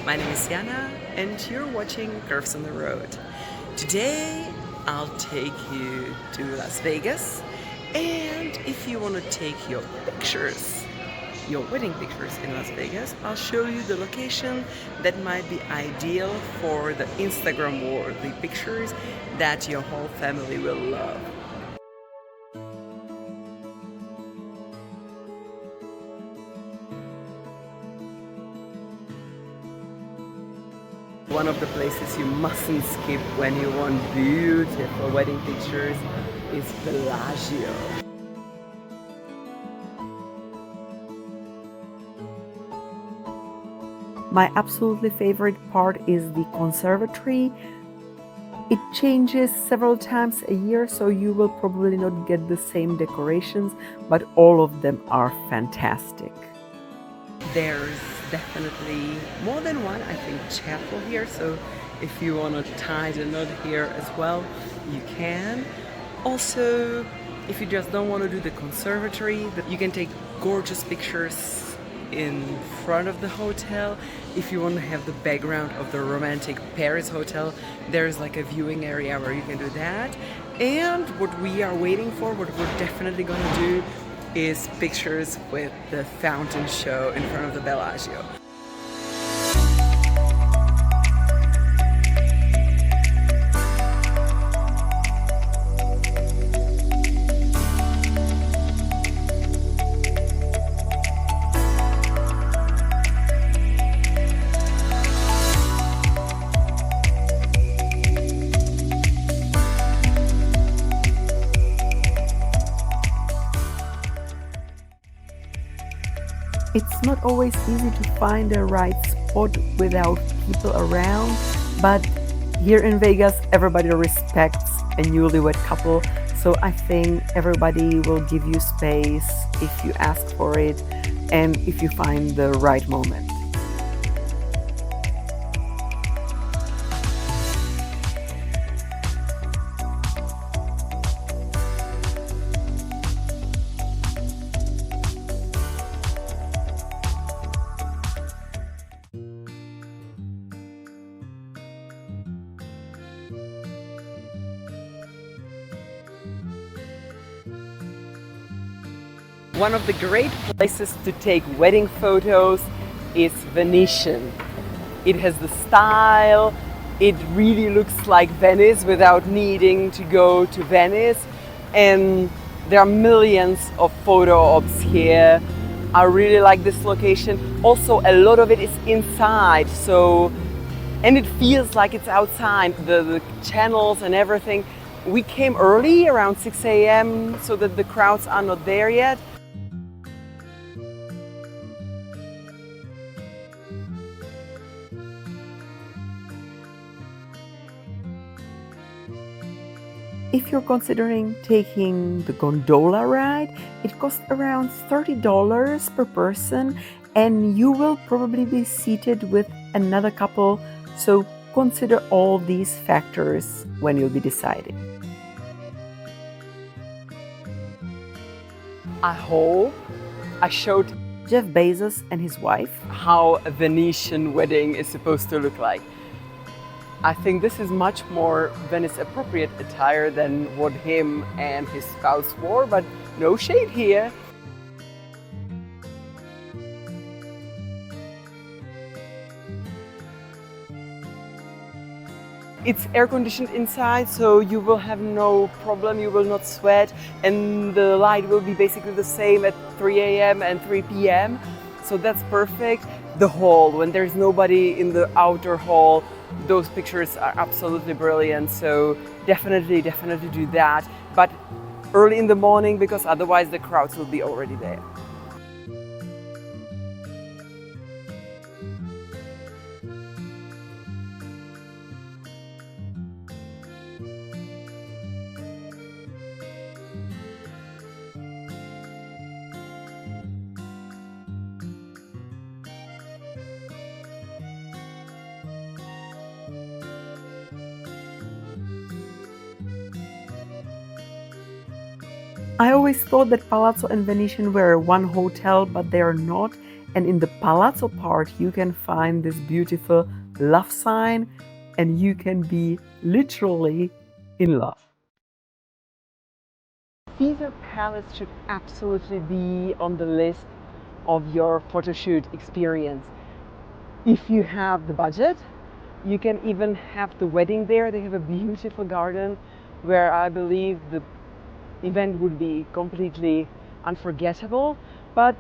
My name is Jana and you're watching Curves on the Road. Today I'll take you to Las Vegas, and if you want to take your pictures, your wedding pictures in Las Vegas, I'll show you the location that might be ideal for the Instagram worthy pictures that your whole family will love. One of the places you mustn't skip when you want beautiful wedding pictures is Bellagio. My absolutely favorite part is the conservatory. It changes several times a year, so you will probably not get the same decorations, but all of them are fantastic. There's definitely more than one, I think, chapel here, so if you want to tie the knot here as well, you can. Also, if you just don't want to do the conservatory, you can take gorgeous pictures in front of the hotel. If you want to have the background of the romantic Paris hotel, there's like a viewing area where you can do that. And what we are waiting for, what we're definitely gonna do, is pictures with the fountain show in front of the Bellagio. It's not always easy to find the right spot without people around, but here in Vegas, everybody respects a newlywed couple, so I think everybody will give you space if you ask for it and if you find the right moment. One of the great places to take wedding photos is Venetian. It has the style, it really looks like Venice without needing to go to Venice, and there are millions of photo ops here. I really like this location. Also, a lot of it is inside, and it feels like it's outside, the channels and everything. We came early, around 6 a.m., so that the crowds are not there yet. If you're considering taking the gondola ride, it costs around $30 per person, and you will probably be seated with another couple, so consider all these factors when you'll be deciding. I hope I showed Jeff Bezos and his wife. how a Venetian wedding is supposed to look like. I think this is much more Venice appropriate attire than what him and his spouse wore, but no shade here. It's air conditioned inside, so you will have no problem, you will not sweat, and the light will be basically the same at 3 a.m. and 3 p.m. So that's perfect. The hall, when there's nobody in the outer hall, those pictures are absolutely brilliant, so definitely do that. But early in the morning, because otherwise the crowds will be already there. I always thought that Palazzo and Venetian were one hotel, but they are not. And in the Palazzo part, you can find this beautiful love sign, and you can be literally in love. Caesar Palace should absolutely be on the list of your photo shoot experience. If you have the budget, you can even have the wedding there. They have a beautiful garden where I believe the event would be completely unforgettable. But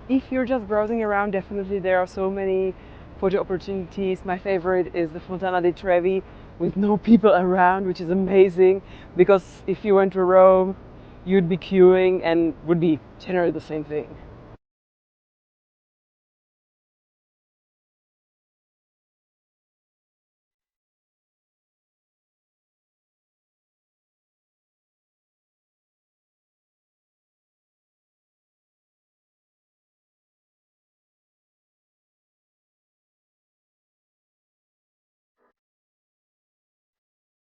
if you're just browsing around, definitely there are so many photo opportunities. My favorite is the Fontana di Trevi with no people around, which is amazing, because if you went to Rome, you'd be queuing and would be generally the same thing.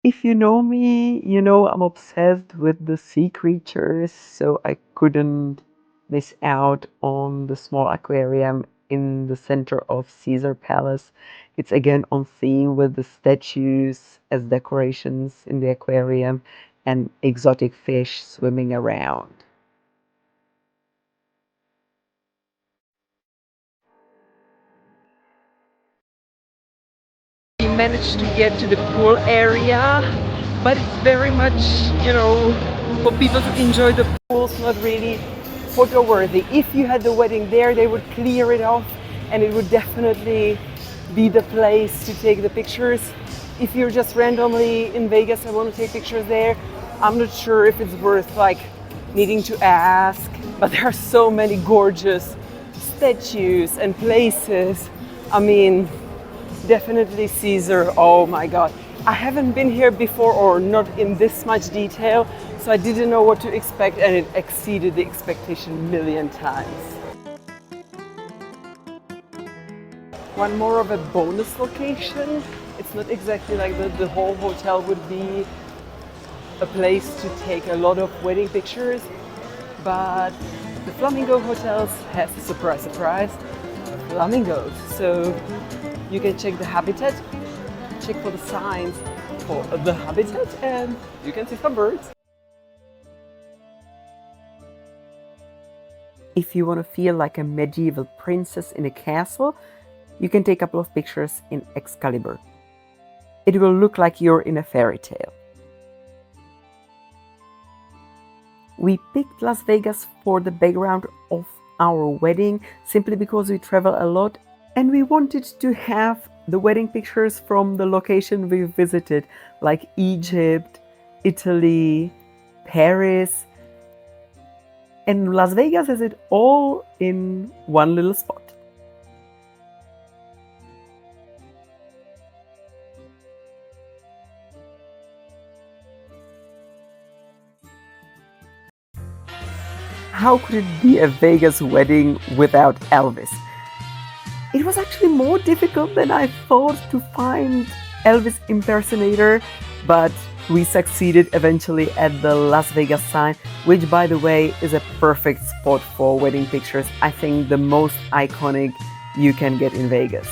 If you know me, you know I'm obsessed with the sea creatures, so I couldn't miss out on the small aquarium in the center of Caesar Palace. It's again on theme with the statues as decorations in the aquarium and exotic fish swimming around. We managed to get to the pool area, but it's very much, for people to enjoy the pools, not really photo worthy. If you had the wedding there, they would clear it off and it would definitely be the place to take the pictures. If you're just randomly in Vegas and want to take pictures there, I'm not sure if it's worth needing to ask, but there are so many gorgeous statues and places. I mean, definitely Caesar. Oh my God. I haven't been here before, or not in this much detail, so I didn't know what to expect, and it exceeded the expectation a million times. One more of a bonus location. It's not exactly like the whole hotel would be a place to take a lot of wedding pictures, but the Flamingo Hotels has, surprise, surprise, flamingos. So you can check the habitat, check for the signs for the habitat, and you can see some birds. If you want to feel like a medieval princess in a castle, you can take a couple of pictures in Excalibur. It will look like you're in a fairy tale. We picked Las Vegas for the background of our wedding simply because we travel a lot and we wanted to have the wedding pictures from the location we visited, like Egypt, Italy, Paris, and Las Vegas has it all in one little spot. How could it be a Vegas wedding without Elvis? It was actually more difficult than I thought to find Elvis impersonator, but we succeeded eventually at the Las Vegas sign, which, by the way, is a perfect spot for wedding pictures. I think the most iconic you can get in Vegas.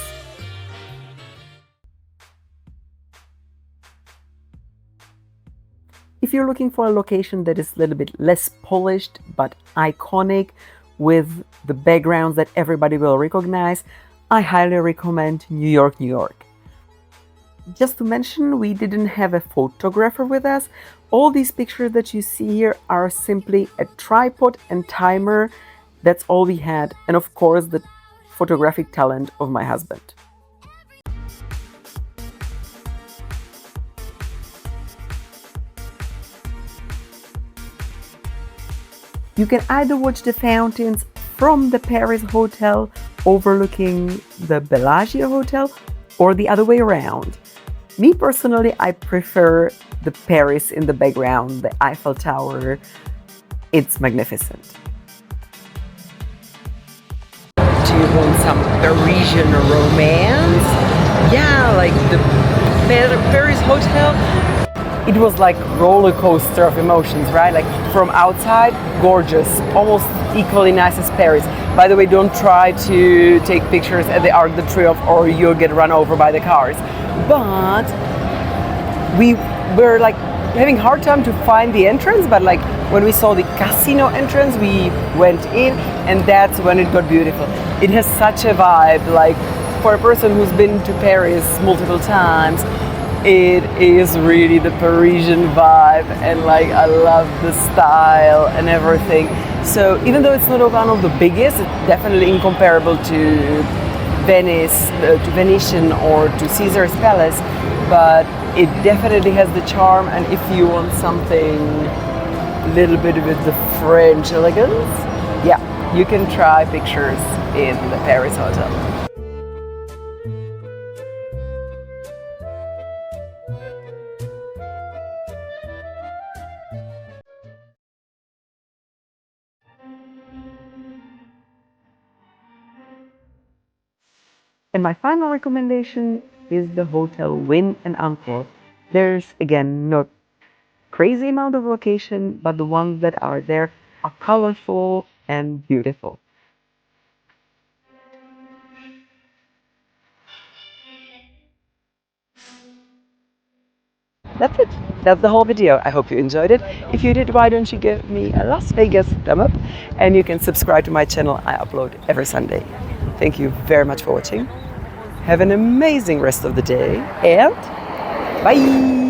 If you're looking for a location that is a little bit less polished but iconic with the backgrounds that everybody will recognize, I highly recommend New York, New York. Just to mention, we didn't have a photographer with us. All these pictures that you see here are simply a tripod and timer. That's all we had. And of course, the photographic talent of my husband. You can either watch the fountains from the Paris Hotel overlooking the Bellagio Hotel or the other way around. Me personally, I prefer the Paris in the background, the Eiffel Tower. It's magnificent. Do you want some Parisian romance? Yeah, like the Paris Hotel. it was like roller coaster of emotions, right? Like from outside, gorgeous, almost equally nice as Paris. By the way, don't try to take pictures at the Arc de Triomphe or you'll get run over by the cars. But we were like having hard time to find the entrance, but like when we saw the casino entrance, we went in and that's when it got beautiful. It has such a vibe, like for a person who's been to Paris multiple times, it is really the Parisian vibe, and like I love the style and everything. So even though it's not one of the biggest, it's definitely incomparable to Venice, to Venetian or to Caesar's Palace, but it definitely has the charm. And if you want something a little bit with the French elegance, yeah, you can try pictures in the Paris hotel. And my final recommendation is the Hotel Wynn and Encore. There's again not crazy amount of location, but the ones that are there are colorful and beautiful. That's it. That's the whole video. I hope you enjoyed it. If you did, why don't you give me a Las Vegas thumb up? And you can subscribe to my channel. I upload every Sunday. Thank you very much for watching. Have an amazing rest of the day and bye!